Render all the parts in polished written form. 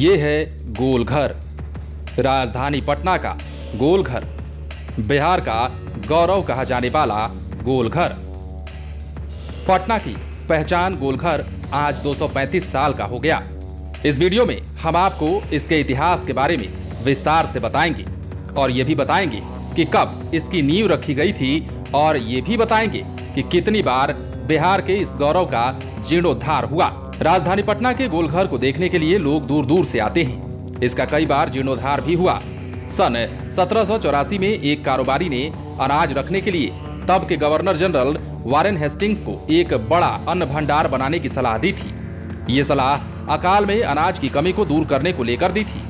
ये है गोलघर, राजधानी पटना का गोलघर, बिहार का गौरव कहा जाने वाला गोलघर। पटना की पहचान गोलघर आज 235 साल का हो गया। इस वीडियो में हम आपको इसके इतिहास के बारे में विस्तार से बताएंगे और ये भी बताएंगे कि कब इसकी नींव रखी गई थी और ये भी बताएंगे कि कितनी बार बिहार के इस गौरव का जीर्णोद्धार हुआ। राजधानी पटना के गोलघर को देखने के लिए लोग दूर दूर से आते हैं। इसका कई बार जीर्णोद्धार भी हुआ। सन 1784 में एक कारोबारी ने अनाज रखने के लिए तब के गवर्नर जनरल वारेन हेस्टिंग्स को एक बड़ा अन्न भंडार बनाने की सलाह दी थी। ये सलाह अकाल में अनाज की कमी को दूर करने को लेकर दी थी।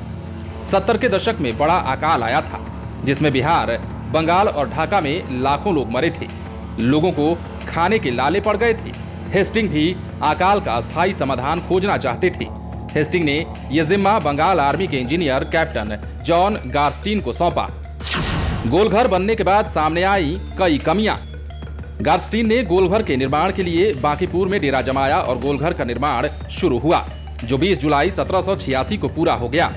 70 के दशक में बड़ा अकाल आया था, जिसमें बिहार, बंगाल और ढाका में लाखों लोग मरे थे। लोगों को खाने के लाले पड़ गए थे। हेस्टिंग भी अकाल का अस्थायी समाधान खोजना चाहते थे। हेस्टिंग ने यह जिम्मा बंगाल आर्मी के इंजीनियर कैप्टन जॉन गारस्टीन को सौंपा। गोलघर बनने के बाद सामने आई कई कमियां। गारस्टीन ने गोलघर के निर्माण के लिए बांकीपुर में डेरा जमाया और गोलघर का निर्माण शुरू हुआ, जो 20 जुलाई 1786 को पूरा हो गया।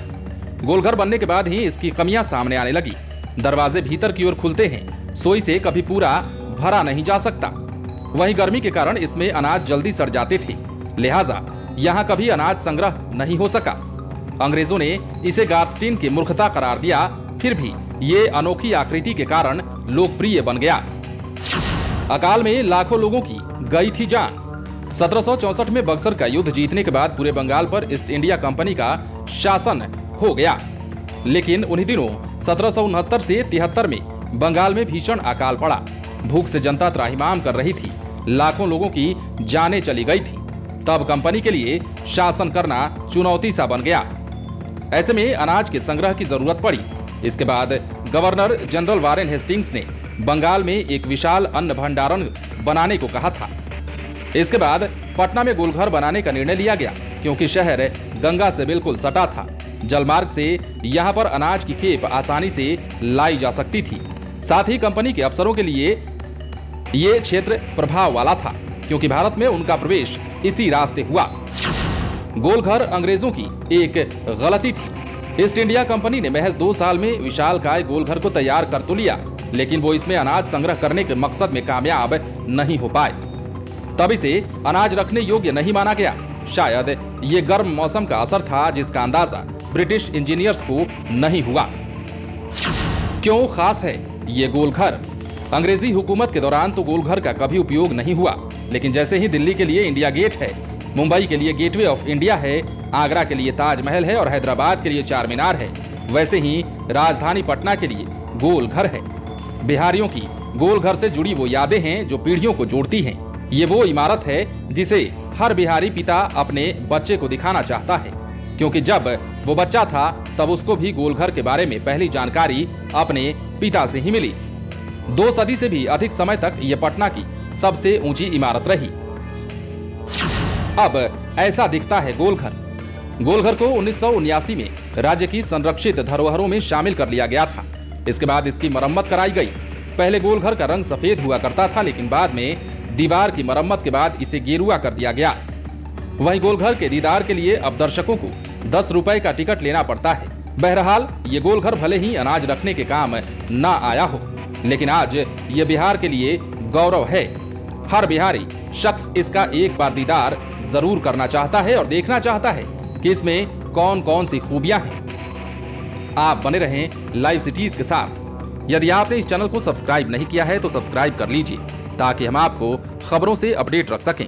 गोलघर बनने के बाद ही इसकी कमियां सामने आने लगी। दरवाजे भीतर की ओर खुलते हैं, सोई से कभी पूरा भरा नहीं जा सकता। वहीं गर्मी के कारण इसमें अनाज जल्दी सड़ जाते थे, लिहाजा यहाँ कभी अनाज संग्रह नहीं हो सका। अंग्रेजों ने इसे गारस्टीन की मूर्खता करार दिया, फिर भी ये अनोखी आकृति के कारण लोकप्रिय बन गया। अकाल में लाखों लोगों की गई थी जान। 1764 में बक्सर का युद्ध जीतने के बाद पूरे बंगाल पर ईस्ट इंडिया कंपनी का शासन हो गया, लेकिन उन्हीं दिनों 1769 से 73 में बंगाल में भीषण अकाल पड़ा। भूख से जनता त्राहिमाम कर रही थी, लाखों लोगों की जानें चली गई थी। तब कंपनी के लिए शासन करना चुनौती सा बन गया। ऐसे में अनाज के संग्रह की जरूरत पड़ी। इसके बाद गवर्नर जनरल वारेन हेस्टिंग्स ने बंगाल में एक विशाल अन्न भंडारण बनाने को कहा था। इसके बाद पटना में गोलघर बनाने का निर्णय लिया गया, क्योंकि शहर गंगा से बिल्कुल सटा था। जलमार्ग से यहाँ पर अनाज की खेप आसानी से लाई जा सकती थी। साथ ही कंपनी के अफसरों के लिए ये क्षेत्र प्रभाव वाला था, क्योंकि भारत में उनका प्रवेश इसी रास्ते हुआ। गोलघर अंग्रेजों की एक गलती थी। ईस्ट इंडिया कंपनी ने महज 2 साल में विशालकाय गोलघर को तैयार कर तो लिया, लेकिन वो इसमें अनाज संग्रह करने के मकसद में कामयाब नहीं हो पाए। तब इसे अनाज रखने योग्य नहीं माना गया। शायद ये गर्म मौसम का असर था, जिसका अंदाजा ब्रिटिश इंजीनियर्स को नहीं हुआ। क्यों खास है ये गोलघर? अंग्रेजी हुकूमत के दौरान तो गोलघर का कभी उपयोग नहीं हुआ, लेकिन जैसे ही दिल्ली के लिए इंडिया गेट है, मुंबई के लिए गेटवे ऑफ इंडिया है, आगरा के लिए ताजमहल है और हैदराबाद के लिए चार मीनार है, वैसे ही राजधानी पटना के लिए गोलघर है। बिहारियों की गोलघर से जुड़ी वो यादें हैं जो पीढ़ियों को जोड़ती हैं। ये वो इमारत है जिसे हर बिहारी पिता अपने बच्चे को दिखाना चाहता है, क्योंकि जब वो बच्चा था तब उसको भी गोलघर के बारे में पहली जानकारी अपने पिता से ही मिली। 2 सदी से भी अधिक समय तक ये पटना की सबसे ऊंची इमारत रही। अब ऐसा दिखता है गोलघर। गोलघर को 1979 में राज्य की संरक्षित धरोहरों में शामिल कर लिया गया था। इसके बाद इसकी मरम्मत कराई गई। पहले गोलघर का रंग सफेद हुआ करता था, लेकिन बाद में दीवार की मरम्मत के बाद इसे गेरुआ कर दिया गया। वहीं गोलघर के दीदार के लिए अब दर्शकों को 10 रुपए का टिकट लेना पड़ता है। बहरहाल ये गोलघर भले ही अनाज रखने के काम ना आया हो, लेकिन आज ये बिहार के लिए गौरव है। हर बिहारी शख्स इसका एक बार दीदार जरूर करना चाहता है और देखना चाहता है कि इसमें कौन कौन सी खूबियां हैं। आप बने रहें लाइव सिटीज के साथ। यदि आपने इस चैनल को सब्सक्राइब नहीं किया है तो सब्सक्राइब कर लीजिए, ताकि हम आपको खबरों से अपडेट रख सकें।